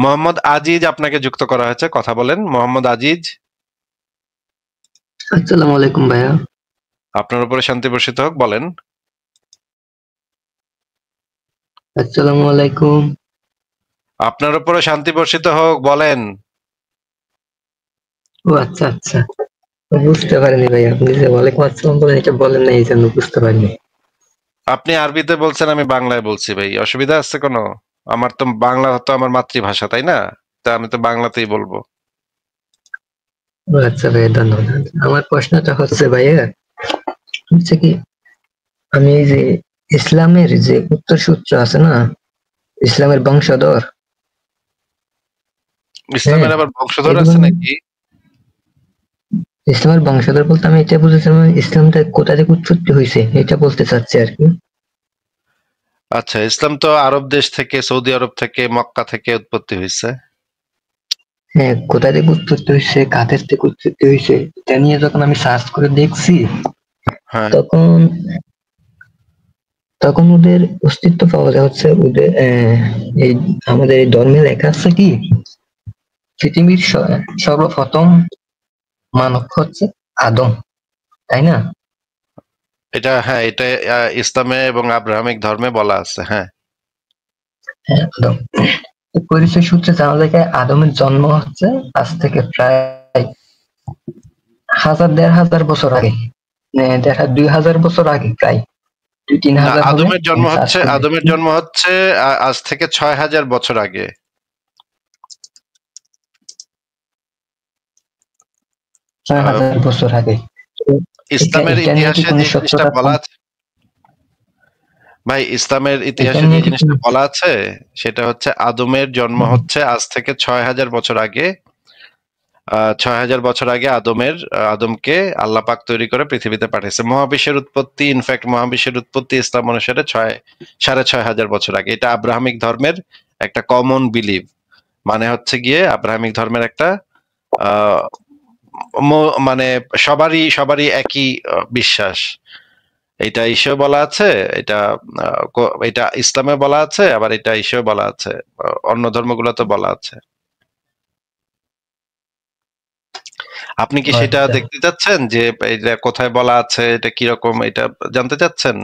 মোহাম্মদ আজিজ আপনাকে যুক্ত করা হয়েছে, কথা বলেন। মোহাম্মদ আজিজ, আসসালামু আলাইকুম ভাইয়া। আপনার উপরে শান্তি বর্ষিত হোক, বলেন। আসসালামু আলাইকুম। আপনার উপরে শান্তি বর্ষিত হোক, বলেন। ও আচ্ছা আচ্ছা, বুঝতে পারিনি ভাই, আপনি যে ওয়ালাইকুম আসসালাম বলেন এটা বলেন না, এই জন্য বুঝতে পারিনি। আপনি আরবিতে বলছেন, আমি বাংলায় বলছি ভাই, অসুবিধা আছে কোনো? আমার তো বাংলা তো আমার মাতৃভাষা, তাই না? তা আমি তো বাংলাতেই বলবো। ও আচ্ছা ভাইয়া, ধন্যবাদ। আমার প্রশ্নটা হচ্ছে ভাইয়া, হচ্ছে কি, আমি এই যে ইসলামের যে উত্তরসূত্র আছে না, ইসলামের বংশধর, ইসলামের আবার বংশধর এগুলো আছে নাকি? ইসলামের বংশধর বলতে আমি এটা বুঝেছিলাম ইসলামটা কোথা থেকে উৎপত্তি হয়েছে, এটা বলতে চাচ্ছি আর কি। আচ্ছা, ইসলাম তো আরব দেশ থেকে, সৌদি আরব থেকে, মক্কা থেকে উৎপত্তি হয়েছে। হ্যাঁ, কোথা থেকে উৎপত্তি হয়েছে, কাদের থেকে উৎপত্তি হয়েছে, এটা নিয়ে যখন আমি সার্চ করে দেখছি, হ্যাঁ, তখন তখন ওদের অস্তিত্ব পাওয়া যায় হচ্ছে ওদের এই আমাদের এই ধর্মে লেখা আছে কি, পৃথিবীর সর্বপ্রথম মানব হচ্ছে আদম, তাই না? হ্যাঁ, এটা ইসলামে এবং আব্রাহামিক ধর্মে বলা আছে, হ্যাঁ। হ্যাঁ, আদম। পরিচয় সূত্রে জানা যায় আদমের জন্ম হচ্ছে আজ থেকে প্রায় 1000-1500 বছর আগে, 2000 বছর আগে, প্রায় 2-3000 হবে। আদমের জন্ম হচ্ছে আজ থেকে 6000 বছর আগে। 6000 বছর আগে। ইসলামের ইতিহাসে যে জিনিসটা বলা আছে ভাই, ইসলামের ইতিহাসে যে জিনিসটা বলা আছে সেটা হচ্ছে আদমের জন্ম হচ্ছে আজ থেকে 6000 বছর আগে। 6000 বছর আগে আদমকে আল্লাহ পাক তৈরি করে পৃথিবীতে পাঠিয়েছে। মহাবিশ্বের উৎপত্তি, ইনফ্যাক্ট মহাবিশ্বের উৎপত্তি ইসলাম অনুসারে 6500 বছর আগে। এটা আব্রাহামিক ধর্মের একটা কমন বিলিভ, মানে হচ্ছে গিয়ে আব্রাহামিক ধর্মের একটা মানে সবারই একই বিশ্বাস। এটা ইসেও বলা আছে, এটা ইসলামে বলা আছে, আবার এটা ইসেও বলা আছে, অন্য ধর্মগুলোতে বলা আছে। আপনি কি সেটা দেখতে চাচ্ছেন যে এটা কোথায় বলা আছে, এটা কিরকম, এটা জানতে চাচ্ছেন?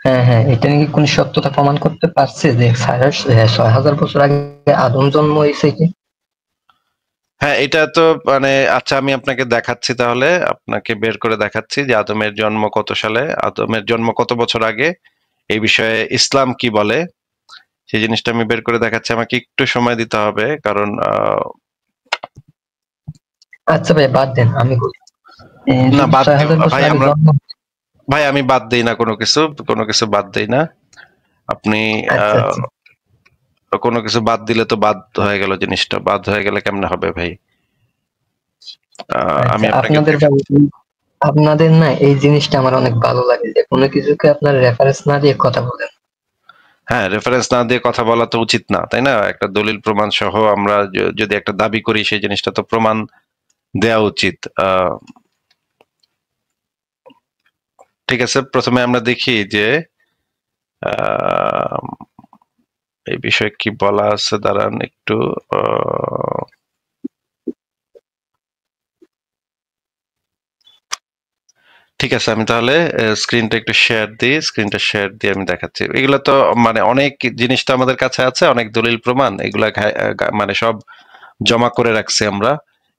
হ্যাঁ হ্যাঁ, এটা নাকি কোন সত্যতা প্রমাণ করতে পারছে যে 6000 বছর আগে আদম জন্ম হয়েছে কি? হ্যাঁ, এটা তো মানে আচ্ছা, আমি আপনাকে দেখাচ্ছি, তাহলে আপনাকে বের করে দেখাচ্ছি যে আদমের জন্ম কত সালে, আদমের জন্ম কত বছর আগে, এই বিষয়ে ইসলাম কি বলে সেই জিনিসটা আমি বের করে দেখাচ্ছি। আমাকে একটু সময় দিতে হবে, কারণ আচ্ছা ভাই, বাদ দেন, আমি বলি। না, বাদ ভাই আমি বাদ দেই না, কোনো কিছু বাদ দেই না। আপনি কোনো কিছু বাদ দিলে তো বাদ হয়ে গেল, জিনিসটা বাদ হয়ে গেলে কেমনে হবে ভাই? আমি আপনাদের না এই জিনিসটা আমার অনেক ভালো লাগে যে কোনো কিছুকে আপনার রেফারেন্স না দিয়ে কথা বলেন। হ্যাঁ, রেফারেন্স না দিয়ে কথা বলা তো উচিত না, তাই না? একটা দলিল প্রমাণ সহ আমরা যদি একটা দাবি করি, সেই জিনিসটা তো প্রমাণ দেওয়া উচিত। ঠিক আছে, প্রথমে আমরা দেখি যে এই বিষয়ে কি বলা আছে, দাঁড়ান একটু। ঠিক আছে, আমি তাহলে স্ক্রিনটা একটু শেয়ার দিই, স্ক্রিনটা শেয়ার দিয়ে আমি দেখাচ্ছি। এগুলো তো মানে অনেক জিনিস তো আমাদের কাছে আছে, অনেক দলিল প্রমাণ, এগুলা মানে সব জমা করে রাখছি আমরা।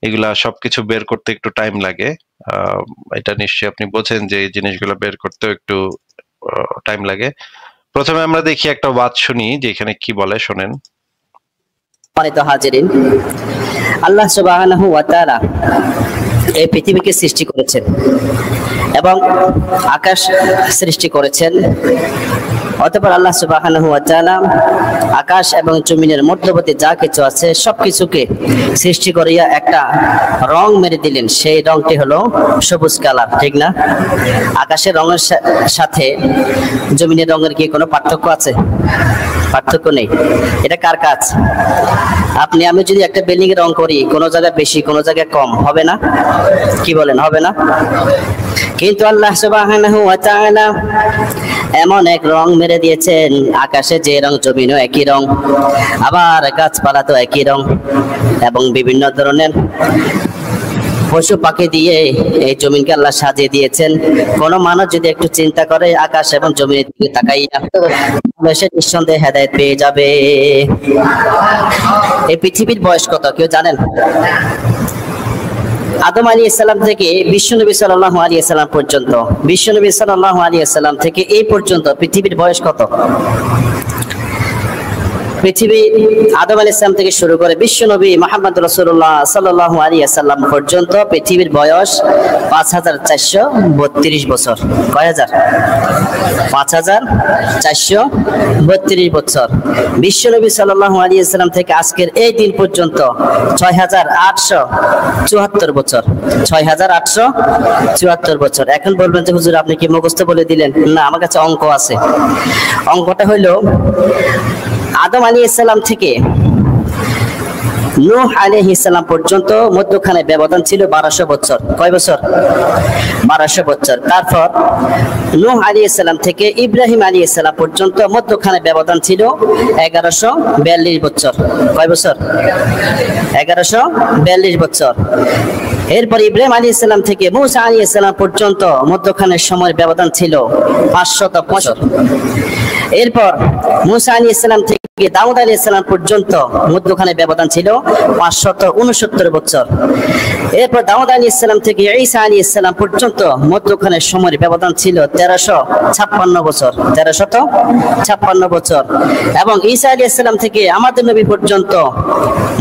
এগুলা সবকিছু বের করতে একটু টাইম লাগে। এটা নিশ্চয়ই আপনি বোঝেন যে এই জিনিসগুলো বের করতেও একটু টাইম লাগে। প্রথমে আমরা দেখি একটা ওয়াজ শুনি যে এখানে কি বলে, শোনেন। হাজিরিন, আল্লাহ সুবহানাহু ওয়া তাআলা এই পৃথিবীকে সৃষ্টি করেছেন এবং আকাশ সৃষ্টি করেছেন। অতঃপর আল্লাহ সুবহানাহু ওয়া তাআলা আকাশ এবং জমিনের মধ্যবর্তী যা কিছু আছে সবকিছুকে সৃষ্টি করিয়া একটা রং মেরে দিলেন, সেই রংটি হলো সবুজ কালার, ঠিক না? আকাশের রঙের সাথে জমিনের রঙের কি কোনো পার্থক্য আছে? পার্থক্য নেই। এটা কার কাজ? আপনি আমি যদি একটা বিল্ডিং এর রং করি, কোনো জায়গায় বেশি কোনো জায়গায় কম হবে না? কি বলেন, হবে না? কিন্তু আল্লাহ সুবহানাহু ওয়া তাআলা এমন এক রং মেরে দিয়েছেন, আকাশে যে রং জমিনও একই রং, আবার গাছপালা তো একই রং, এবং বিভিন্ন ধরনের পশু পাখি দিয়ে এই জমিনকে আল্লাহ সাজিয়ে দিয়েছেন। কোন মানুষ যদি একটু চিন্তা করে আকাশ এবং জমিনের দিকে তাকাইয়া, সে নিঃসন্দেহে হেদায়েত পেয়ে যাবে। এই পৃথিবীর বয়স কত কেউ জানেন? আদম আলাইহিস সালাম থেকে বিশ্বনবী সাল্লাল্লাহু আলাইহি সাল্লাম পর্যন্ত, বিশ্বনবী সাল্লাল্লাহু আলাইহি সাল্লাম থেকে এই পর্যন্ত পৃথিবীর বয়স কত? পৃথিবী আদম আলাইহিস সালাম থেকে শুরু করে বিশ্বনবী মুহাম্মদ রাসূলুল্লাহ সাল্লাল্লাহু আলাইহি সাল্লাম পর্যন্ত পৃথিবীর বয়স 5432 বছর। কয় হাজার? 5432 বছর। বিশ্বনবী সাল্লাল্লাহু আলাইহি সাল্লাম থেকে আজকের এই দিন পর্যন্ত 6874 বছর। 6874 বছর। এখন বলবেন যে হুজুর আপনি কি মুখস্থ বলে দিলেন? না, আমার কাছে অঙ্ক আছে। অঙ্কটা হলো আদম আলাইহিস সালাম থেকে নূহ আলাইহিস সালাম পর্যন্ত মধ্যখানে ব্যবধান ছিল 1200 বছর। কয় বছর? 1200 বছর। তারপর নূহ আলাইহিস সালাম থেকে ইব্রাহিম আলাইহিস সালাম পর্যন্ত মধ্যখানে ব্যবধান ছিল 1142 বছর। কয় বছর? 1142 বছর। এরপর ইব্রাহিম আলাইহিস সালাম থেকে মূসা আলাইহিস সালাম পর্যন্ত মধ্যখানের সময়ের ব্যবধান ছিল 500 বছর। এরপর মূসা আলাইহিস সালাম থেকে দাউদ আলাইহিস সালাম পর্যন্ত মধ্যখানে ব্যবধান ছিল 569 বছর। এরপর দাউদ আলাইহিস সালাম থেকে ঈসা আলাইহিস সালাম পর্যন্ত মধ্যখানের সময়ের ব্যবধান ছিল 1356 বছর। 1356 বছর। এবং ঈসা আলাইহিস সালাম থেকে আমাদের নবী পর্যন্ত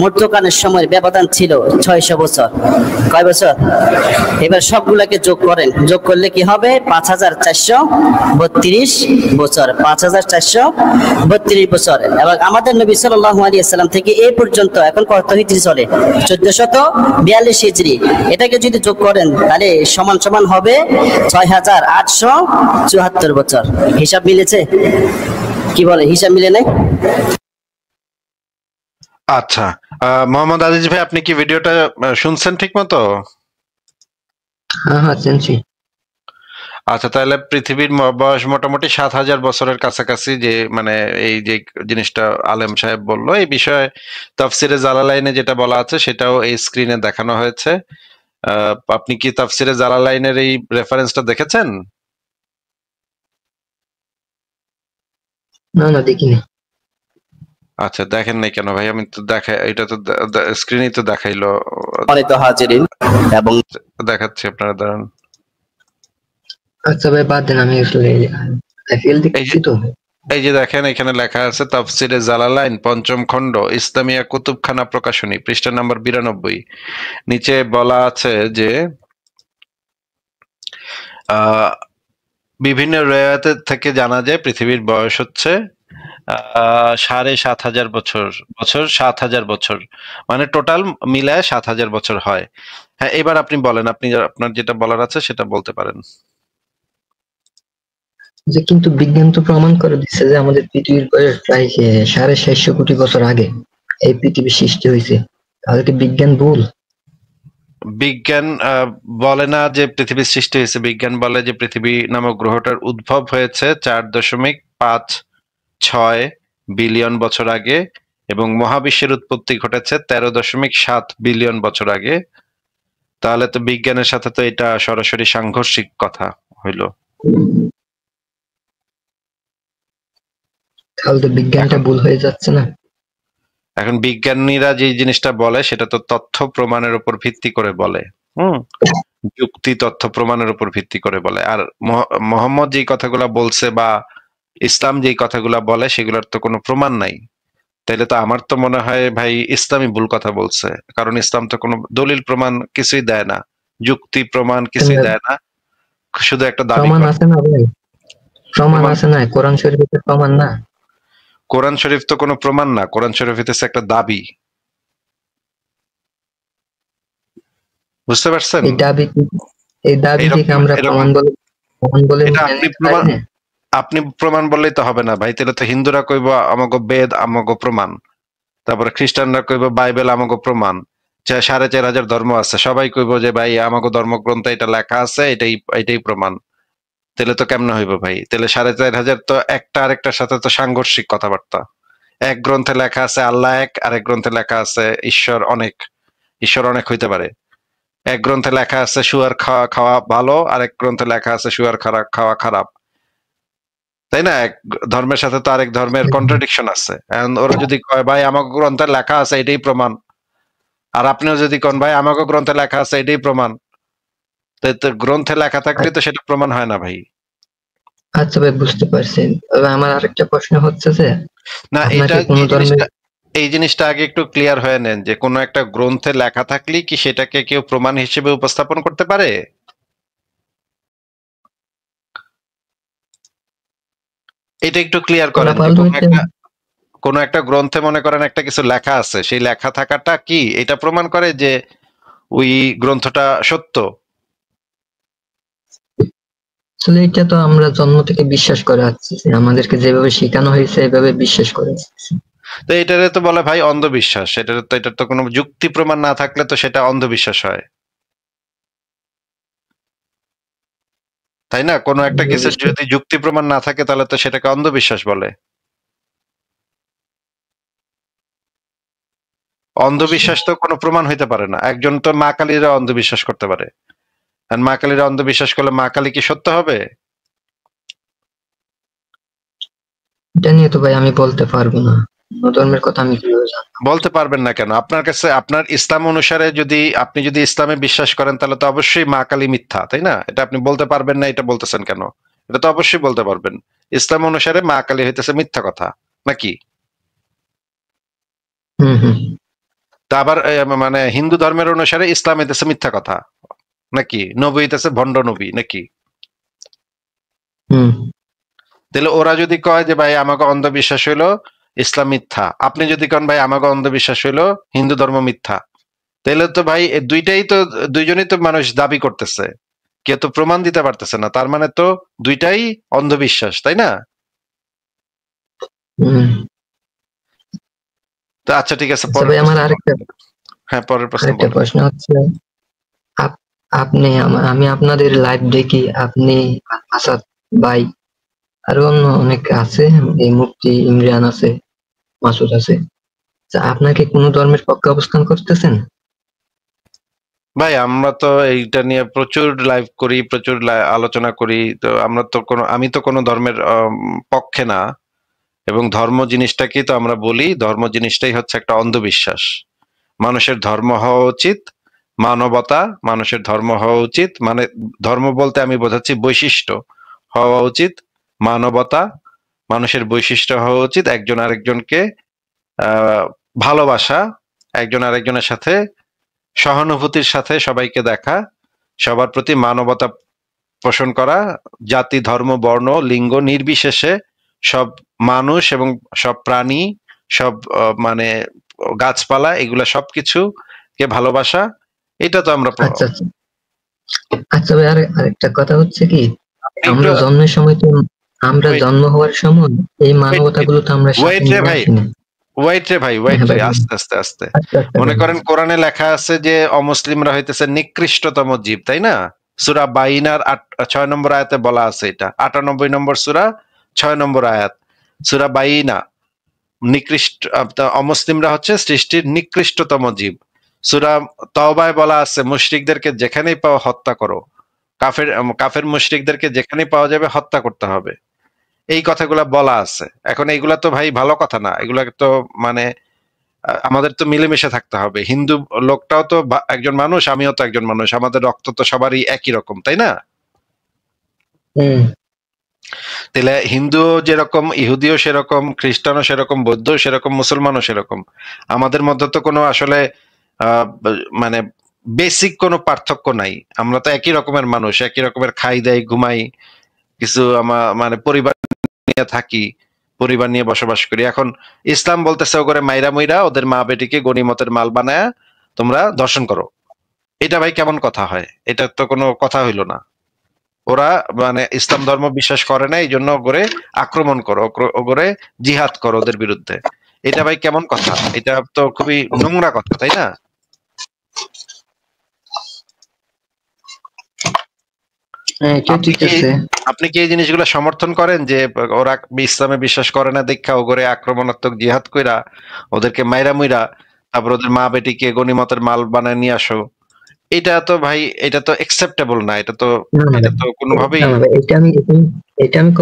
মধ্যখানের সময়ের ব্যবধান ছিল 600 বছর। কয় বছর? এবার সবগুলোকে যোগ করেন, যোগ করলে কি হবে? 5432 বছর। 5432 বছর। এবং আমাদের নবী সাল্লাল্লাহু আলাইহি সাল্লাম থেকে এই পর্যন্ত এখন কত হিজরি চলে? 1442 হিজরি। এটাকে যদি যোগ করেন তাহলে সমান সমান হবে 6874 বছর। হিসাব মিলেছে? কি বলে, হিসাব মিলে নাই? আচ্ছা, মোহাম্মদ আজিজ ভাই, আপনি কি ভিডিওটা শুনছেন ঠিক মতো? হ্যাঁ, শুনছি। আচ্ছা, তাহলে পৃথিবীর বয়স মোটামুটি 7000 বছরের কাছাকাছি। যে মানে এই যে জিনিসটা আলেম সাহেব বললো, এই বিষয়ে তাফসিরে জালালাইনে যেটা বলা আছে সেটাও এই স্ক্রিনে দেখানো হয়েছে। আপনি কি তাফসিরে জালালাইনের এই রেফারেন্সটা দেখেছেন? না, দেখিনি। আচ্ছা, দেখেন নাই কেন ভাই? আমি তো এটা তো স্ক্রিনেই তো দেখাইলো। হাজিরিন, এবং দেখাচ্ছি, আপনারা দাঁড়ান। আচ্ছা ভাই, বাদ দেন, আমি আসলে আইপিএল দেখছি তো। এই যে দেখেন, এখানে লেখা আছে তাফসিরে জালালাইন পঞ্চম খণ্ড, ইসলামিয়া কুতুবখানা প্রকাশনী, পৃষ্ঠা নাম্বার 92। নিচে বলা আছে যে বিভিন্ন রিওয়ায়াত থেকে জানা যায় পৃথিবীর বয়স হচ্ছে 7500 বছর। 7000 বছর, মানে টোটাল মিলায় 7000 বছর হয়। হ্যাঁ, এবার আপনি বলেন, আপনি আপনার যেটা বলার আছে সেটা বলতে পারেন। যে কিন্তু বিজ্ঞান তো প্রমাণ করে দিচ্ছে যে আমাদের পৃথিবীর বয়স প্রায় 650 কোটি বছর আগে এই পৃথিবী সৃষ্টি হয়েছে। তাহলে কি বিজ্ঞান ভুল? বিজ্ঞান বলে না যে পৃথিবীর সৃষ্টি হয়েছে। বিজ্ঞান বলে যে পৃথিবী নামক গ্রহটার উদ্ভব হয়েছে 4.56 বিলিয়ন বছর আগে, এবং মহাবিশ্বের উৎপত্তি ঘটেছে 13.7 বিলিয়ন বছর আগে। তাহলে তো বিজ্ঞানের সাথে তো এটা সরাসরি সাংঘর্ষিক কথা হইল। তাহলে তো বিজ্ঞানটা ভুল হয়ে যাচ্ছে না? এখন বিজ্ঞানীরা যে জিনিসটা বলে সেটা তো তথ্য প্রমাণের উপর ভিত্তি করে বলে, যুক্তি তথ্য প্রমাণের উপর ভিত্তি করে বলে। আর মোহাম্মদ যে কথাগুলা বলছে বা ইসলাম যে কথাগুলা বলে সেগুলোর তো কোনো প্রমাণ নাই। তাইলে তো আমার তো মনে হয় ভাই ইসলামই ভুল কথা বলছে, কারণ ইসলাম তো কোনো দলিল প্রমাণ কিছুই দেয় না, যুক্তি প্রমাণ কিছুই দেয় না, শুধু একটা দাবি। প্রমাণ আছে না ভাই? প্রমাণ আছে না? কোরআন শরীফের প্রমাণ না? কোরআন শরীফ তো কোনো প্রমাণ না, কোরআন শরীফ হইতেছে একটা দাবি। বুঝতে পারছেন? এই দাবি থেকে আমরা প্রমাণ বলে এটা আপনি প্রমাণ, আপনি প্রমাণ বললেই তো হবে না ভাই, তাহলে তো হিন্দুরা কইব আমাগো বেদ আমাগো প্রমাণ, তারপরে খ্রিস্টানরা কইব বাইবেল আমাগো প্রমাণ, 4,500 ধর্ম আছে, সবাই কইব যে ভাই আমাগো ধর্মগ্রন্থে এটা লেখা আছে, এটাই এটাই প্রমাণ। তাহলে তো কেমনে হইব ভাই? তাহলে 4,500 তো একটা আরেকটার সাথে তো সাংঘর্ষিক কথাবার্তা। এক গ্রন্থে লেখা আছে আল্লাহ এক, আরেক গ্রন্থে লেখা আছে ঈশ্বর অনেক। ঈশ্বর অনেক হইতে পারে। এক গ্রন্থে লেখা আছে শুয়ার খাওয়া খাওয়া ভালো, আরেক গ্রন্থে লেখা আছে শুয়ার খাওয়া খারাপ, তাই না? এক ধর্মের সাথে তো আরেক ধর্মের কন্ট্রাডিকশন আছে। এখন ওরা যদি কয় ভাই আমাকে গ্রন্থে লেখা আছে এটাই প্রমাণ, আর আপনিও যদি কোন ভাই আমাকে গ্রন্থে লেখা আছে এটাই প্রমাণ, তো গ্রন্থে লেখা থাকলে তো সেটা প্রমাণ হয় না ভাই। আচ্ছা ভাই, বুঝতে পারছি। তবে আমার আরেকটা প্রশ্ন হচ্ছে যে না, এটা আপনাকে কোন ধর্মের এই জিনিসটা আগে একটু ক্লিয়ার হয়ে নেন যে কোনো একটা গ্রন্থে লেখা থাকলে কি সেটাকে কেউ প্রমাণ হিসেবে উপস্থাপন করতে পারে? এটা একটু ক্লিয়ার করেন যে কোনো একটা গ্রন্থে মনে করেন একটা কিছু লেখা আছে, সেই লেখা থাকাটা কি এটা প্রমাণ করে যে ওই গ্রন্থটা সত্য? আসলে এটা তো আমরা জন্ম থেকে বিশ্বাস করে আসছি, আমাদেরকে যেভাবে শেখানো হয়েছে এভাবে বিশ্বাস করে আসছি। তো এটারে তো বলে ভাই অন্ধবিশ্বাস। এটার তো কোনো যুক্তি প্রমাণ না থাকলে তো সেটা অন্ধবিশ্বাস হয়, তাই না? কোনো একটা কিছুর যদি যুক্তি প্রমাণ না থাকে তাহলে তো সেটাকে অন্ধবিশ্বাস বলে। অন্ধবিশ্বাস তো কোনো প্রমাণ হইতে পারে না। একজন তো মা কালীরা অন্ধবিশ্বাস করতে পারে, আর মা কালীরা অন্ধবিশ্বাস করলে মা কালী কি সত্য হবে? এটা নিয়ে তো ভাই আমি বলতে পারবো না, ধর্মের কথা আমি কিভাবে জানবো? বলতে পারবেন না কেন? আপনার কাছে আপনার ইসলাম অনুসারে যদি আপনি যদি ইসলামে বিশ্বাস করেন তাহলে তো অবশ্যই মা কালী মিথ্যা, তাই না? এটা আপনি বলতে পারবেন না, এটা বলতেছেন কেন? এটা তো অবশ্যই বলতে পারবেন। ইসলাম অনুসারে মা কালী হইতেছে মিথ্যা কথা, নাকি? হুম হুম। তা আবার মানে হিন্দু ধর্মের অনুসারে ইসলাম হইতেছে মিথ্যা কথা, নাকি? নবী হইতেছে ভণ্ড নবী, নাকি? হুম। তাহলে ওরা যদি কয় যে ভাই আমাকে অন্ধবিশ্বাস হইলো ইসলাম মিথ্যা, আপনি যদি কন ভাই আমাকে অন্ধবিশ্বাস হইলো হিন্দু ধর্ম মিথ্যা, তাহলে তো ভাই দুইটাই তো, দুইজনই তো মানুষ দাবি করতেছে, কেউ তো প্রমাণ দিতে পারতেছে না, তার মানে তো দুইটাই অন্ধবিশ্বাস, তাই না? হুম। তো আচ্ছা ঠিক আছে, তবে পরের আমার প্রশ্ন আরেকটা বলেন। হ্যাঁ, পরের প্রশ্ন আরেকটা বলেন। প্রশ্ন হচ্ছে, আপনি আমি আপনাদের লাইভ দেখি, আপনি আসাদ ভাই আরো অন্য অনেক আছে, এই মুফতি ইমরান আছে, মাসুদ আছে, আপনাকে কোন ধর্মের পক্ষে অবস্থান করতেছেন? ভাই আমরা তো এইটা নিয়ে প্রচুর লাইভ করি, প্রচুর আলোচনা করি, তো আমরা তো কোনো, আমি তো কোনো ধর্মের পক্ষে না। এবং ধর্ম জিনিসটাকেই তো আমরা বলি, ধর্ম জিনিসটাই হচ্ছে একটা অন্ধবিশ্বাস। মানুষের ধর্ম হওয়া উচিত মানবতা, মানুষের ধর্ম হওয়া উচিত মানে ধর্ম বলতে আমি বোঝাচ্ছি বৈশিষ্ট্য হওয়া উচিত মানবতা, মানুষের বৈশিষ্ট্য হওয়া উচিত একজন আরেকজনকে ভালোবাসা, একজন আরেকজনের সাথে সহানুভূতির সাথে সবাইকে দেখা, সবার প্রতি মানবতা পোষণ করা, জাতি ধর্ম বর্ণ লিঙ্গ নির্বিশেষে সব মানুষ এবং সব প্রাণী, সব মানে গাছপালা, এগুলা সবকিছু কে ভালোবাসা, এটা তো আমরা আচ্ছা আচ্ছা। আচ্ছা ভাই, আরেকটা কথা হচ্ছে কি, আমরা একটু জন্মের সময় তো, আমরা wait, জন্ম হওয়ার সময় এই wait, মানবতা গুলো তো আমরা সাথে ওয়েট রে নিয়ে ভাই, আসিনি। ওয়েট রে ভাই, হ্যাঁ ওয়েট রে, ভাই বলুন। আস্তে আস্তে আস্তে। আচ্ছা আচ্ছা মনে ভাই। করেন কোরআনে লেখা আছে যে অমুসলিমরা হইতেছে নিকৃষ্টতম জীব, তাই না? সূরা বাইনার 6 নম্বর আয়াতে বলা আছে এটা, 98 নম্বর সূরা 6 নম্বর আয়াত, সূরা বাইনা। নিকৃষ্ট অমুসলিমরা হচ্ছে সৃষ্টির নিকৃষ্টতম জীব। সূরা তওবায় বলা আছে মুশরিকদেরকে যেখানেই পাও হত্যা করো, কাফের কাফের মুশরিকদেরকে যেখানেই পাওয়া যাবে হত্যা করতে হবে, এই কথাগুলা বলা আছে। এখন এইগুলা তো ভাই ভালো কথা না, এগুলা তো মানে আমাদের তো মিলেমিশে থাকতে হবে। হিন্দু লোকটাও তো একজন মানুষ, আমিও তো একজন মানুষ, আমাদের রক্ত তো সবারই একই রকম, তাই না? হুম। তাহলে হিন্দু যেরকম, ইহুদিও সেরকম, খ্রিস্টানও সেরকম, বৌদ্ধও সেরকম, মুসলমানও সেরকম। আমাদের মধ্যে তো কোনো আসলে মানে বেসিক কোনো পার্থক্য নাই। আমরা তো একই রকমের মানুষ, একই রকমের খাই দেয় ঘুমাই, কিছু মানে পরিবার নিয়ে থাকি, পরিবার নিয়ে বসবাস করি। এখন ইসলাম বলতেছে ওরে মাইরা মুইরা ওদের মা বেটিকে গনিমতের মাল বানায়া তোমরা দর্শন করো। এটা ভাই কেমন কথা হয়? এটা তো কোনো কথা হইলো না। ওরা মানে ইসলাম ধর্ম বিশ্বাস করে না, এই জন্য ওগরে আক্রমণ করো, ওগরে জিহাদ করো ওদের বিরুদ্ধে। এটা ভাই কেমন কথা? এটা তো খুবই নোংরা কথা, তাই না? এটা আপনি ঠিক কি আছে। আপনি কি এই জিনিসগুলো সমর্থন করেন যে ওরা ইসলামে বিশ্বাস করে না দেখা ওগরে আক্রমণাত্মক জিহাদ কইরা ওদেরকে মাইরা মুইরা তারপর ওদের মা বেটিকে গনিমতের মাল বানায় নিয়ে আসো? এটা তো ভাই, এটা তো অ্যাকসেপ্টেবল না। এটা তো না না এটা ভাই, তো কোনোভাবেই। না না ভাই, এটা আমি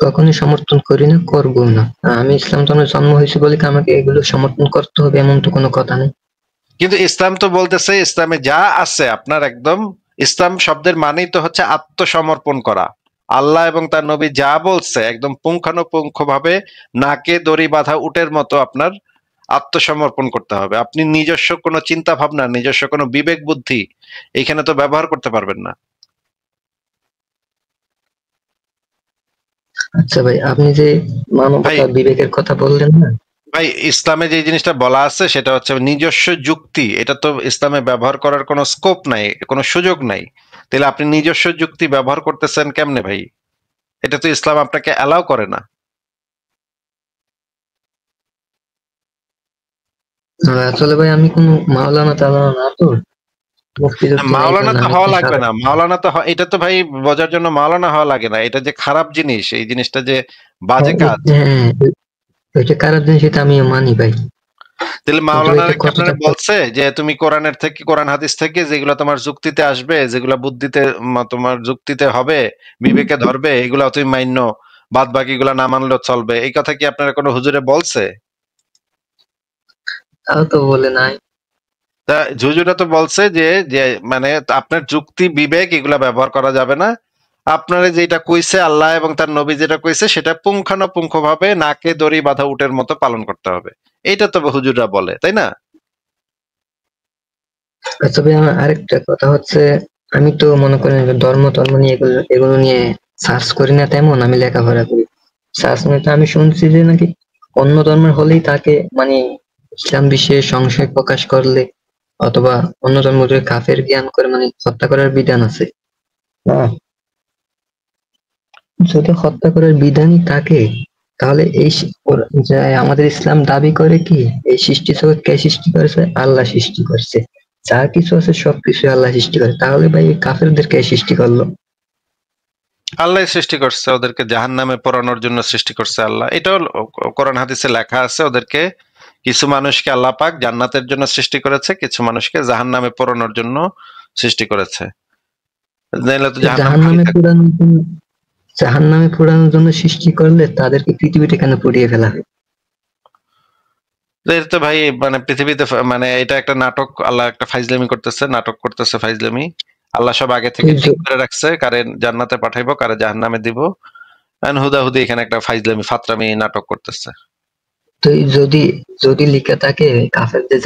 কখনোই সমর্থন করি না, করবো না। আমি ইসলাম ধর্মে জন্ম হয়েছে বলে কি আমাকে এগুলো সমর্থন করতে হবে এমন তো কোনো কথা নেই। কিন্তু ইসলাম তো বলতেছে, ইসলামে যা আছে আপনার একদম, ইসলাম শব্দের মানেই তো হচ্ছে আত্মসমর্পণ করা। আল্লাহ এবং তার নবী যা বলছে একদম পুঙ্খানুপুঙ্খ ভাবে নাকে দড়ি বাঁধা উটের মতো আপনার আত্মসমর্পণ করতে হবে। আপনি নিজস্ব কোনো চিন্তা ভাবনা, নিজস্ব কোনো বিবেক বুদ্ধি এখানে তো ব্যবহার করতে পারবেন না। আচ্ছা ভাই, আপনি যে ভাই মানবতা বিবেকের কথা বললেন না, ভাই ইসলামে যে জিনিসটা বলা আছে সেটা হচ্ছে নিজস্ব যুক্তি। এটা তো ইসলামে ব্যবহার করার কোনো স্কোপ নাই, কোনো সুযোগ নাই। তাহলে আপনি নিজস্ব যুক্তি ব্যবহার করতেছেন কেমনে ভাই? এটা তো ইসলাম আপনাকে অ্যালাউ করে না। আসলে ভাই আমি কোনো মাওলানা টাওলানা না তো, মুফতি টুফতি না, এই মাওলানা জন্য তো আমি হওয়া তো লাগবে না, মাওলানা তো এটা তো ভাই বোঝার জন্য মাওলানা হওয়া লাগে না। এটা যে খারাপ জিনিস, এই জিনিসটা যে বাজে কাজ, হ্যাঁ, ওইটা খারাপ জিনিস, এটা আমিও মানি ভাই। তাহলে কিন্তু মাওলানারা এটা কি আপনারা কতটা বলছে যে তুমি কোরআনের থেকে, কোরআন হাদিস থেকে যেগুলো তোমার যুক্তিতে আসবে, যেগুলো বুদ্ধিতে তোমার যুক্তিতে হবে, বিবেকে ধরবে, এগুলা তুমি মান্য, বাদ বাকিগুলা না মানলেও চলবে, এই কথা কি আপনারা কোনো হুজুরে বলছে? তাও তো বলে নাই। তা হুজুরা তো বলছে যে যে মানে আপনার যুক্তি বিবেক এগুলা ব্যবহার করা যাবে না। আপনারা যেটা কইছে আল্লাহ এবং তার নবী যেটা কইছে সেটা পুঙ্খানুপুঙ্খ ভাবে নাকে দড়ি বাঁধা উটের মতো পালন করতে হবে। এইটা তো হুজুররা বলে, তাই না? আচ্ছা ভাই, আমার আরেকটা কথা হচ্ছে, আমি তো মনে করেন যে ধর্ম টর্ম নিয়ে এগুলো এগুলো নিয়ে সার্চ করি না তেমন, আমি লেখাপড়া করি। সার্চ মানে তো আমি শুনছি যে নাকি অন্য ধর্মের হলেই তাকে মানে ইসলাম বিষয়ে সংশয় প্রকাশ করলে অথবা অন্য ধর্মকে কাফের জ্ঞান করে মানে হত্যা করার বিধান আছে। হ্যাঁ, যদি হত্যা করার বিধানই থাকে, তাহলে যে আমাদের ইসলাম দাবি করে কি এই সৃষ্টি জগৎ কে সৃষ্টি করেছে? আল্লাহ সৃষ্টি করছে। যা কিছু আছে সবকিছু আল্লাহ সৃষ্টি করে, তাহলে ভাই এই কাফেরদের কে সৃষ্টি করলো? আল্লাহ সৃষ্টি করছে, ওদেরকে জাহান্নামে পোড়ানোর জন্য সৃষ্টি করছে আল্লাহ। এটাও কোরআন হাদিসে লেখা আছে, ওদেরকে কিছু মানুষকে আল্লাহ পাক জান্নাতের জন্য সৃষ্টি করেছে, কিছু মানুষকে জাহান্নামে পোড়ানোর জন্য সৃষ্টি করেছে। নাহলে তো জাহান্নাম খালি জাহান্নামে থাকবে। পোড়ানোর জন্য জাহান্নামে পোড়ানোর জন্য সৃষ্টি করলে তাদেরকে পৃথিবীতে কেন পুড়িয়ে ফেলা হয়? তো এর তো ভাই মানে পৃথিবীতে মানে এটা একটা নাটক, আল্লাহ একটা ফাইজলামি করতেছে, নাটক করতেছে, ফাইজলামি। আল্লাহ সব আগে তো থেকে ঠিক করে রাখছে, কারে জান্নাতে পাঠাইবো, কারে জাহান্নামে দিব। হুদাহুদি এখানে একটা ফাইজলামি ফাত্রামি নাটক করতেছে। যদি যদি লিখে থাকে কাফেরদের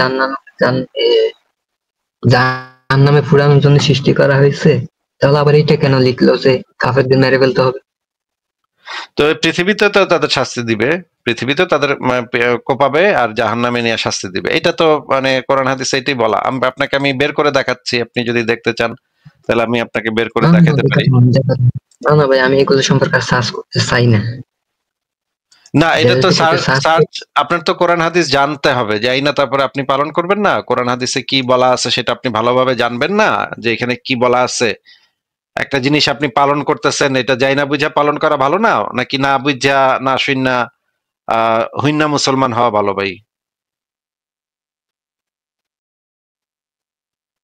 জাহান্নামে পোড়ানোর জন্য সৃষ্টি করা হয়েছে, তাহলে আবার এটা কেন লিখলো যে কাফেরদের মেরে ফেলতে হবে? তো পৃথিবীতে তো তাদের শাস্তি দিবে, পৃথিবীতে তাদের কোপাবে আর জাহান্নামে নিয়ে শাস্তি দিবে। এটা তো মানে কোরআন হাদিসে এটাই বলা। আপনাকে আমি বের করে দেখাচ্ছি, আপনি যদি দেখতে চান তাহলে আমি আপনাকে বের করে না না দেখাতে পারি। না না ভাই, আমি এগুলো সম্পর্কে সার্চ করতে চাই না। না, এটা তো সার্চ সার্চ, আপনার তো কোরআন হাদিস জানতে হবে, যাই না তারপরে আপনি পালন করবেন না? কোরআন হাদিসে কি বলা আছে সেটা আপনি ভালোভাবে জানবেন না, যে এখানে কি বলা আছে। একটা জিনিস আপনি পালন করতেছেন, এটা যাই না বুঝা পালন করা ভালো না, নাকি না বুঝা না শুননা হুইন্না মুসলমান হওয়া ভালো ভাই?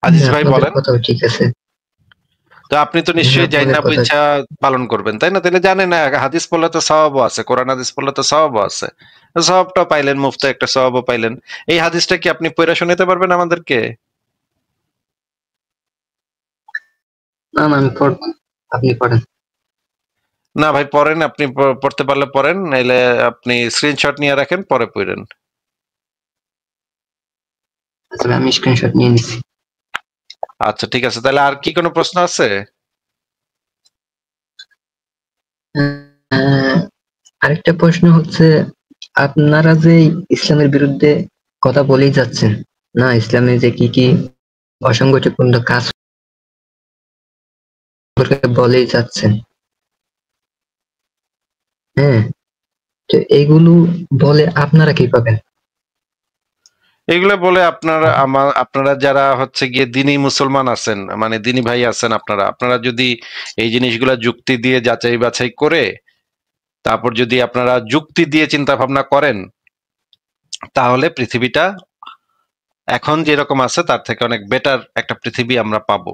আজিজ ভাই আপনাদের বলেন। কথাও ঠিক আছে। তো আপনি তো নিশ্চয়ই যাই আপনাদের না কথা বুঝা পালন করবেন, তাই না? তাহলে জানেন না, হাদিস পড়লে তো সওয়াবও আছে, কোরআন হাদিস পড়লে তো সওয়াবও আছে। সওয়াবটা পাইলেন, মুফতে একটা সওয়াবও পাইলেন। এই হাদিসটা কি আপনি পড়ে শোনাতে পারবেন আমাদেরকে? না না, আমি পড়বো না। আপনি পড়েন। না ভাই পড়েন, আপনি পড়তে পারলে পড়েন, নাইলে আপনি স্ক্রিনশট নিয়ে রাখেন, পরে পড়েন। আচ্ছা ভাই, আমি স্ক্রিনশট নিয়ে নিচ্ছি। আচ্ছা ঠিক আছে, তাহলে আর কি কোনো প্রশ্ন আছে? আহ, আরেকটা প্রশ্ন হচ্ছে, আপনারা যে ইসলামের বিরুদ্ধে কথা বলেই যাচ্ছেন না, ইসলামে যে কি কি অসংগঠিত কাজ করে বলেই যাচ্ছেন। হ্যাঁ, তো এইগুলো বলে আপনারা কি পাবেন? এগুলো বলে আপনারা যারা হচ্ছে গিয়ে দিনী মুসলমান আছেন, মানে দিনী ভাই আছেন, আপনারা যদি এই জিনিসগুলা যুক্তি দিয়ে যাচাই বাছাই করে তারপর যদি আপনারা যুক্তি দিয়ে চিন্তা ভাবনা করেন, তাহলে পৃথিবীটা এখন যেরকম আছে তার থেকে অনেক বেটার একটা পৃথিবী আমরা পাবো।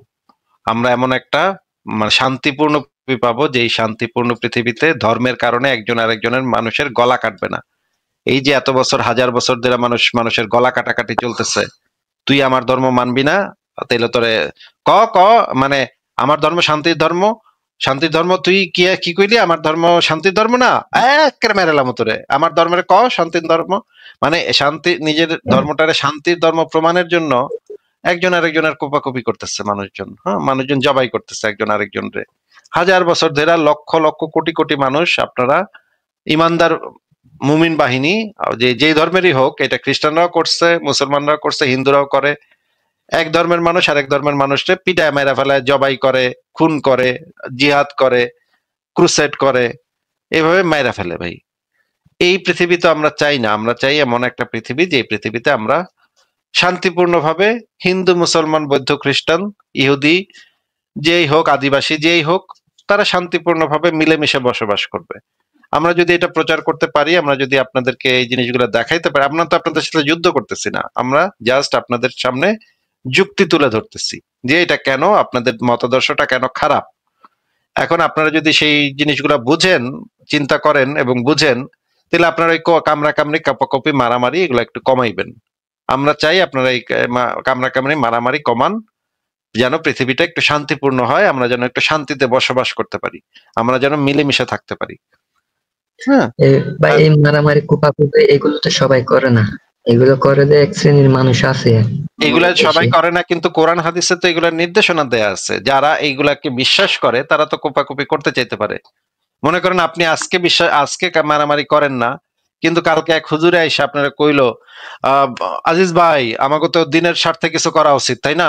আমরা এমন একটা মানে শান্তিপূর্ণ পৃথিবী পাবো, যে এই শান্তিপূর্ণ পৃথিবীতে ধর্মের কারণে একজন আরেকজনের মানুষের গলা কাটবে না। এই যে এত বছর, হাজার বছর ধরে মানুষের গলা কাটাকাটি চলতেছে, তুই আমার ধর্ম মানবি না, তাইলে তোরে ক ক মানে আমার ধর্ম শান্তির ধর্ম, শান্তির ধর্ম, তুই কি কি কইলি আমার ধর্ম শান্তির ধর্ম না, একেবারে মেরেলাম তোরে, আমার ধর্মের ক শান্তির ধর্ম, মানে শান্তি, নিজের ধর্মটারে শান্তির ধর্ম প্রমাণের জন্য একজন আরেকজনের কোপাকুপি করতেছে মানুষজন। হ্যাঁ, মানুষজন জবাই করতেছে একজন আরেকজনরে। হাজার বছর ধরে লক্ষ লক্ষ কোটি কোটি মানুষ, আপনারা ইমানদার মুমিন বাহিনী, যে যেই ধর্মেরই হোক, এটা খ্রিস্টানরাও করছে, মুসলমানরাও করছে, হিন্দুরাও করে, এক ধর্মের মানুষ আরেক ধর্মের মানুষকে পিটায় মেরা ফেলায়, জবাই করে, খুন করে, জিহাদ করে, ক্রুসেড করে, এভাবে মাইরা ফেলে ভাই। এই পৃথিবী তো আমরা চাই না। আমরা চাই এমন একটা পৃথিবী, যে পৃথিবীতে আমরা শান্তিপূর্ণভাবে হিন্দু, মুসলমান, বৌদ্ধ, খ্রিস্টান, ইহুদি, যেই হোক, আদিবাসী যেই হোক, তারা শান্তিপূর্ণভাবে মিলেমিশে বসবাস করবে। আমরা যদি এটা প্রচার করতে পারি, আমরা যদি আপনাদেরকে এই জিনিসগুলো দেখাইতে পারি, আমরা তো আপনাদের সাথে যুদ্ধ করতেছি না, আমরা জাস্ট আপনাদের সামনে যুক্তি তুলে ধরতেছি যে এটা কেন, আপনাদের মতাদর্শটা কেন খারাপ। এখন আপনারা যদি সেই জিনিসগুলো বুঝেন, চিন্তা করেন এবং বুঝেন, তাহলে আপনারা ওই কামড়াকামড়ি, কাপাকাপি, মারামারি এগুলো একটু কমাইবেন। আমরা চাই আপনারা এই কামড়াকামড়ি, মারামারি কমান, যেন পৃথিবীটা একটু শান্তিপূর্ণ হয়, আমরা যেন একটু শান্তিতে বসবাস করতে পারি, আমরা যেন মিলেমিশে থাকতে পারি। হ্যাঁ, বা এই মারামারি কুপাকুপি এগুলো তো সবাই করে না, এগুলো করে যে এক শ্রেণীর মানুষ আছে। এগুলা সবাই করে না, কিন্তু কোরআন হাদিসে তো এগুলার নির্দেশনা দেয়া আছে। যারা এইগুলাকে বিশ্বাস করে তারা তো কোপাকুপি করতে চাইতে পারে। মনে করেন আপনি আজকে মারামারি করেন না, কিন্তু কালকে এক হুজুরে আইসা আপনারা কইলো, আজিজ ভাই আমাকে তো দিনের স্বার্থে কিছু করা উচিত, তাই না,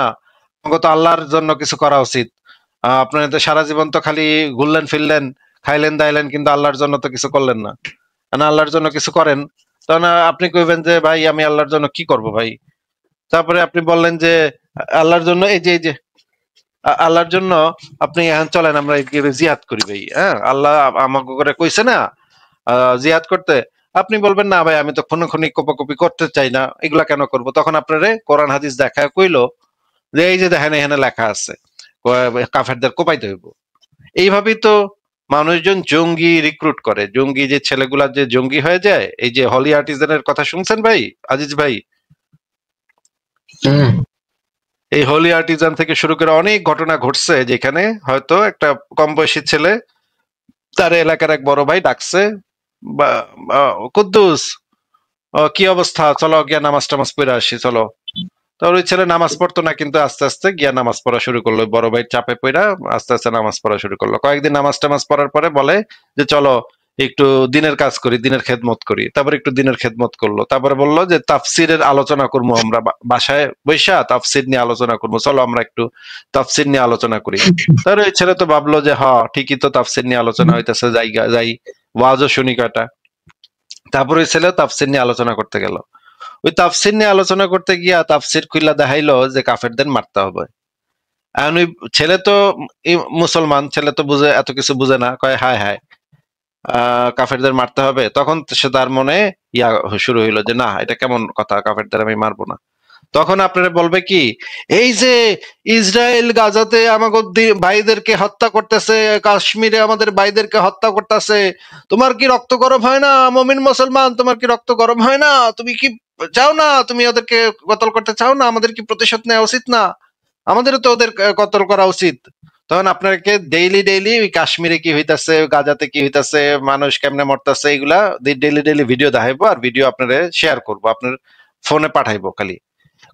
আমাকে তো আল্লাহর জন্য কিছু করা উচিত, আপনারা তো সারা জীবন তো খালি ঘুরলেন ফিরলেন, খাইলেন দাইলেন, কিন্তু আল্লাহর জন্য তো কিছু করলেন না। না, আল্লাহর জন্য কিছু করেন, তখন আপনি কইবেন যে ভাই আমি আল্লাহর জন্য কি করব ভাই। তারপরে আপনি বললেন যে আল্লাহর জন্য এই যে আল্লাহর জন্য আপনি এখন চলেন আমরা জিহাদ করি ভাই। হ্যাঁ, আল্লাহ আমাকে করে কইছে না জিহাদ করতে, আপনি বলবেন না ভাই আমি তো খুনোখুনি কোপাকুপি করতে চাই না, এগুলা কেন করব। তখন আপনারে কোরআন হাদিস দেখা কইলো যে এই যে দেখেন এখানে লেখা আছে কাফেরদের কোপাইতে হইব। এইভাবেই তো মানুষজন জঙ্গি রিক্রুট করে, জঙ্গি যে ছেলেগুলা যে জঙ্গি হয়ে যায়। এই যে হলি আর্টিজানের কথা শুনছেন ভাই, আজিজ ভাই? এই হোলি আর্টিজান থেকে শুরু করে অনেক ঘটনা ঘটছে, যেখানে হয়তো একটা কম বয়সী ছেলে, তার এলাকার এক বড় ভাই ডাকছে, কুদ্দুস কি অবস্থা, চলো গিয়া নামাজ টামাজ পড়ে আসি চলো। তার ওই ছেলে নামাজ পড়তো না, কিন্তু আস্তে আস্তে গিয়া নামাজ পড়া শুরু করলো, বড় ভাই চাপে পড়া আস্তে আস্তে নামাজ পড়া শুরু করলো। কয়েকদিন নামাজ টামাজ পড়ার পরে বলে যে চলো একটু দিনের কাজ করি, দিনের খেদমত করি। তারপর একটু দিনের খেদমত করলো, তারপরে বললো যে তাফসিরের আলোচনা করবো, আমরা বাসায় বৈশা তাফসির নিয়ে আলোচনা করবো, চলো আমরা একটু তাফসির নিয়ে আলোচনা করি। তাহলে ওই ছেলে তো ভাবলো যে হ্যাঁ ঠিকই তো, তাফসির নিয়ে আলোচনা হইতেছে, যাই ওয়াজও শুনি কয়টা। তারপর ওই ছেলে তাফসির নিয়ে আলোচনা করতে গেল। ওই তাফসির নিয়ে আলোচনা করতে গিয়া তাফসির খুইলা দেখাইলো যে কাফেরদের মারতে হবে। এখন ওই ছেলে তো মুসলমান, ছেলে তো বুঝে, এত কিছু বুঝে না, কয় হায় হায় কাফেরদের মারতে হবে। তখন সে তার মনে শুরু হইলো যে না, এটা কেমন কথা, কাফেরদের আমি মারবো না। তখন আপনারা বলবে কি, এই যে ইসরায়েল গাজাতে আমাদের ভাইদেরকে হত্যা করতেছে, কাশ্মীরে আমাদের ভাইদেরকে হত্যা করতেছে, তোমার কি রক্ত গরম হয় না মুমিন মুসলমান, তোমার কি রক্ত গরম হয় না, তুমি কি চাও না, তুমি ওদেরকে কতল করতে চাও না, আমাদের কি প্রতিশোধ নেওয়া উচিত না, আমাদেরও তো ওদের কতল করা উচিত। তখন আপনাকে ডেইলি ওই কাশ্মীরে কি হইতাছে, গাজাতে কি হইতাছে, মানুষ কেমনে মরতেছে, এগুলা ডেইলি ভিডিও দেখাইবো, আর ভিডিও আপনারা শেয়ার করবো, আপনার ফোনে পাঠাইবো। খালি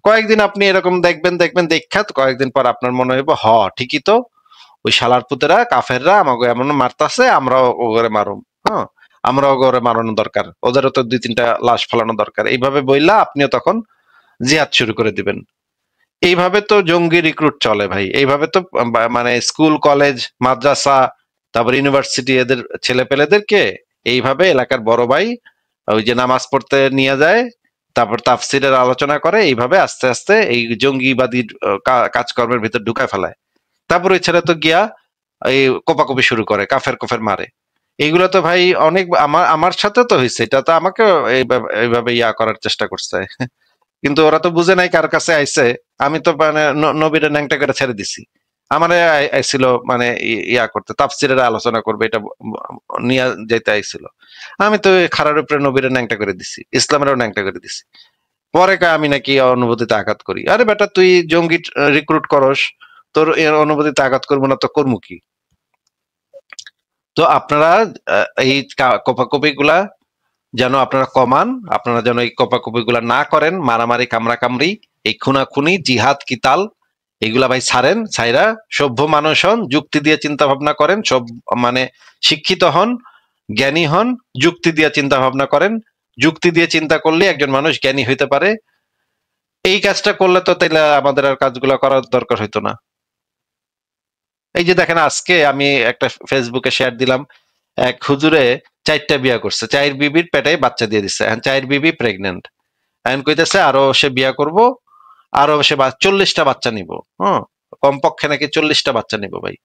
কয়েকদিন আপনি এরকম দেখবেন দেখা, কয়েকদিন পর আপনার মনে হইব হ ঠিকই তো, ওই শালার পুতেরা কাফেররা আমাকে এমন মারতাছে, আমরাও ওগরে মারুম। হ্যাঁ, আমরাও ওগরে মারানো দরকার, ওদেরও তো 2-3টা লাশ ফেলানো দরকার। এইভাবে বইলা আপনিও তখন জিহাদ শুরু করে দিবেন। এইভাবে তো জঙ্গি রিক্রুট চলে ভাই, এইভাবে তো মানে স্কুল কলেজ মাদ্রাসা তারপর ইউনিভার্সিটি এদের ছেলে পেলেদেরকে এইভাবে এলাকার বড় ভাই ওই যে নামাজ পড়তে নিয়ে যায়, তারপর তাফসিরের আলোচনা করে, এইভাবে আস্তে আস্তে এই জঙ্গিবাদী কাজকর্মের ভিতর ঢুকায় ফেলায়। তারপর ওই ছেলে তো গিয়া এই কোপাকুপি শুরু করে, কাফের কোফের মারে। এইগুলো তো ভাই অনেক আমার আমার সাথে তো হয়েছে, এটা তো আমাকে এইভাবে ইয়া করার চেষ্টা করছে। কিন্তু ওরা তো বুঝে নাই কার কাছে আইছে। আমি তো মানে নবীরে ন্যাংটা করে ছেড়ে দিছি। আমার আইছিল মানে ইয়া করতে, তাফসিরের আলোচনা করবে, এটা নিয়ে যাইতে আইছিল। আমি তো খারার উপরে নবীরে ন্যাংটা করে দিছি, ইসলামেরও ন্যাংটা করে দিছি। পরে আমি নাকি অনুভূতিতে আঘাত করি। আরে বেটা তুই জঙ্গি রিক্রুট করস, তোর এর অনুভূতিতে আঘাত করবো না তো করবো কি? তো আপনারা এই কোপাকুপি গুলা যেন আপনারা কমান, আপনারা যেন এই কোপাকুপি গুলা না করেন, মারামারি কামড়া কামড়ি, এই খুনাখুনি জিহাদ কিতাল এগুলা ভাই ছাড়েন, ছাইরা সভ্য মানুষ হন, যুক্তি দিয়ে চিন্তা ভাবনা করেন, সব মানে শিক্ষিত হন, জ্ঞানী হন, যুক্তি দিয়ে চিন্তা ভাবনা করেন। যুক্তি দিয়ে চিন্তা করলে একজন মানুষ জ্ঞানী হইতে পারে। এই কাজটা করলে তো তাইলে আমাদের আর কাজগুলো করার দরকার হইতো না। এই যে দেখেন আজকে আমি একটা ফেসবুকে শেয়ার দিলাম, এক হুজুরে 4টা বিয়া করছে, 4 বিবির পেটে বাচ্চা দিয়ে দিচ্ছে, এখন 4 বিবি প্রেগনেন্ট। এখন কইতেছে আরো সে বিয়া করব, আরো সে 40টা বাচ্চা নিব। হ্যাঁ, কমপক্ষে নাকি 40টা বাচ্চা নিব ভাই।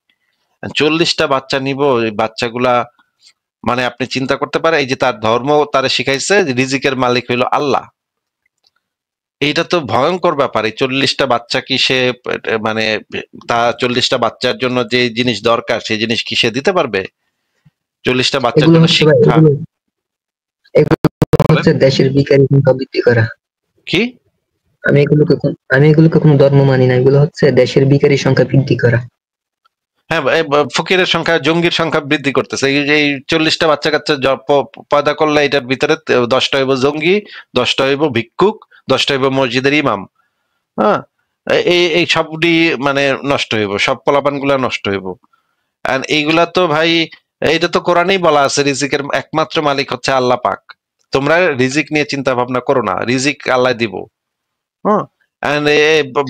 40টা বাচ্চা নিব, এই বাচ্চাগুলা মানে আপনি চিন্তা করতে পারেন, এই যে তার ধর্ম তারে শিখাইছে রিজিকের মালিক হইলো আল্লাহ। এইটা তো ভয়ঙ্কর ব্যাপার। এই 40টা বাচ্চা কি সে মানে তা 40টা বাচ্চার জন্য যে জিনিস দরকার সেই জিনিস কি সে দিতে পারবে? 40টা বাচ্চার এগুলো জন্য হচ্ছে ভাই, শিক্ষা। এগুলো হচ্ছে দেশের বিকারি সংখ্যা বৃদ্ধি করা। কি? আমি এগুলোকে কোনো ধর্ম মানি না, এগুলো হচ্ছে দেশের বিকারি সংখ্যা বৃদ্ধি করা। হ্যাঁ, ফকিরের সংখ্যা, জঙ্গির সংখ্যা বৃদ্ধি করতেছে। এই যে 40টা বাচ্চা কাচ্চা পয়দা করলে এটার ভিতরে 10টা হইব জঙ্গি, 10টা হইব ভিক্ষুক, 10টা হইব মসজিদের ইমাম। হ্যাঁ, এই সবটি মানে নষ্ট হইব, সব পোলাপান গুলা নষ্ট হইব। আর এইগুলা তো ভাই, এটা তো কোরআনেই বলা আছে রিজিকের একমাত্র মালিক হচ্ছে আল্লাহ পাক। তোমরা রিজিক নিয়ে চিন্তা ভাবনা করো না, রিজিক আল্লাহ দিব। হ্যাঁ,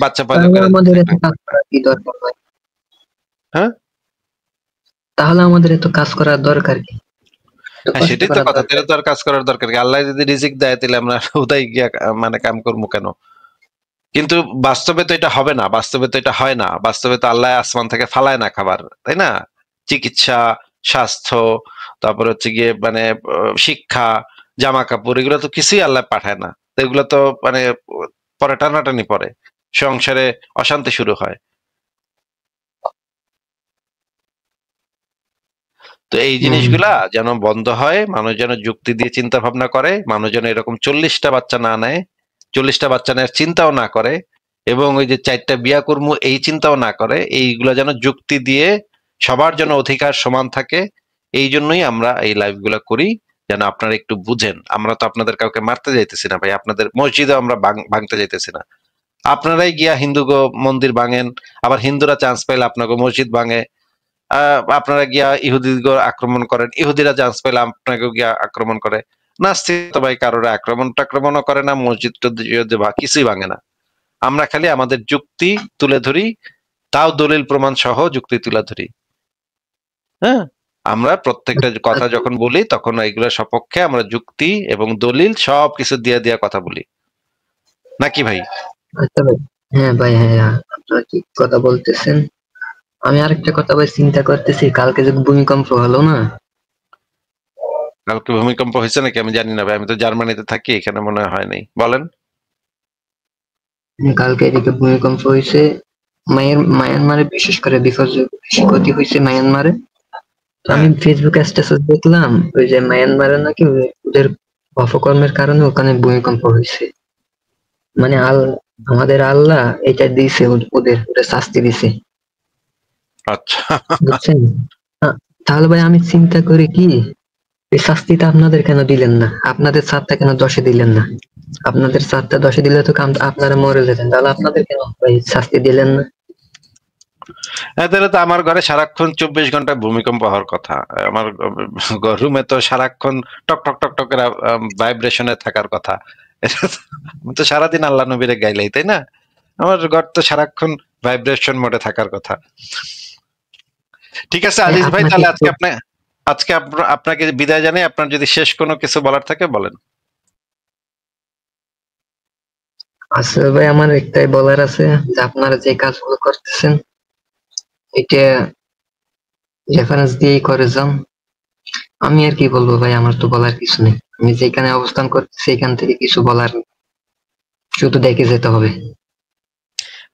বাচ্চা পয়দা তাহলে করে। আমাদের এত কাজ করার কি দরকার ভাই? হ্যাঁ, তাহলে আমাদের এত কাজ করার দরকার কি? এত হ্যাঁ কষ্ট সেটাই তো করার কথা। দরকার তাহলে তো আর কাজ করার দরকার কি? আল্লাহ যদি রিজিক দেয় তাহলে আমরা উদয় গিয়া মানে কাম করবো কেন? কিন্তু বাস্তবে তো এটা হবে না, বাস্তবে তো এটা হয় না। বাস্তবে তো আল্লাহ আসমান থেকে ফালায় না খাবার, তাই না? চিকিৎসা, স্বাস্থ্য, তারপর হচ্ছে গিয়ে মানে শিক্ষা, জামা কাপড়, এগুলো তো কিছুই আল্লাহ পাঠায় না। তো এগুলো তো মানে পরে টানাটানি পরে, সংসারে অশান্তি শুরু হয়। তো এই জিনিসগুলা যেন বন্ধ হয়, মানুষ যেন যুক্তি দিয়ে চিন্তা ভাবনা করে, মানুষ যেন এরকম 40টা বাচ্চা না নেয়, 40টা বাচ্চা নেওয়ার চিন্তাও না করে, এবং ওই যে 4টা বিয়া করবো এই চিন্তাও না করে। এইগুলা যেন যুক্তি দিয়ে সবার জন্য অধিকার সমান থাকে। এই জন্যই আমরা এই লাইভ গুলা করি, যেন আপনারা একটু বুঝেন। আমরা তো আপনাদের কাউকে মারতে যাইতেছি না ভাই, আপনাদের মসজিদে আমরা ভাঙতে যাইতেছি না। আপনারাই গিয়া হিন্দু মন্দির ভাঙেন, আবার হিন্দুরা চান্স পাইলে আপনাকে মসজিদ ভাঙে। আপনারা গিয়া ইহুদিদের আক্রমণ করেন, ইহুদিরা চান্স পেলে আপনাকে গিয়া আক্রমণ করে। নাস্তিক তো ভাই কারোর আক্রমণও করে না, মসজিদ বা কিছুই ভাঙে না। আমরা খালি আমাদের যুক্তি তুলে ধরি, তাও দলিল প্রমাণ সহ যুক্তি তুলে ধরি। হ্যাঁ, আমরা প্রত্যেকটা কথা যখন বলি তখন এগুলোর সপক্ষে আমরা যুক্তি এবং দলিল সবকিছু দিয়ে দিয়ে কথা বলি, নাকি ভাই? আচ্ছা ভাই, হ্যাঁ ভাই, হ্যাঁ আপনারা ঠিক কথা বলতেছেন। আমি আরেকটা কথা ভাই চিন্তা করতেছি, কালকে যে ভূমিকম্প হলো না, কালকে ভূমিকম্প হয়েছে নাকি আমি জানি না ভাই, আমি তো জার্মানিতে থাকি, এখানে মনে হয় নাই। বলেন। কালকে এদিকে ভূমিকম্প হয়েছে। মায়ানমারে বিশেষ করে বেশি ক্ষতি হয়েছে মায়ানমারে। তো আমি ফেসবুকে স্ট্যাটাস দেখলাম, ওই যে মায়ানমারে নাকি ওদের অপকর্মের কারণে ওখানে ভূমিকম্প হয়েছে। মানে আমাদের আল্লাহ এটা দিয়েছে, ওদের শাস্তি দিছে, আচ্ছা, বুঝছেন? তাহলে ভাই আমি চিন্তা করি কি, এই শাস্তিটা আপনাদের কেন দিলেন না? আপনাদের ছাদটা কেন 10-এ দিলেন না? আপনাদের ছাদটা 10-এ দিলে তো আপনারা মরে যেতেন, তাহলে আপনাদের কেন ভাই শাস্তি দিলেন না? তাহলে তো আমার ঘরে সারাক্ষণ 24 ঘন্টা ভূমিকম্প হওয়ার কথা। আমার রুমে তো সারাক্ষণ টক টক টক টক ভাইব্রেশনে থাকার কথা। আমি তো সারাদিন আল্লাহ নবীরে গাইলাই, তাই না? আমার ঘর তো সারাক্ষণ ভাইব্রেশন মোডে থাকার কথা। ঠিক আছে আজিজ ভাই, তাহলে আজকে আপনাকে বিদায় জানাই। আপনার যদি শেষ কোনো কিছু বলার থাকে বলেন। আসলে ভাই আমার একটাই বলার আছে যে আপনারা যে কাজগুলো করতেছেন এটা রেফারেন্স দিয়েই করে যান। আমি আর কি বলবো ভাই, আমার তো বলার কিছু নেই। আমি যেখানে অবস্থান করতেছি এখান থেকে কিছু বলার নেই, শুধু দেখে যেতে হবে।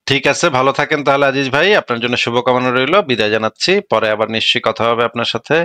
ঠিক আছে, ভালো থাকেন তাহলে আজিজ ভাই, আপনার জন্য শুভকামনা রইল। বিদায় জানাচ্ছি, পরে আবার নিশ্চয়ই কথা হবে আপনার সাথে।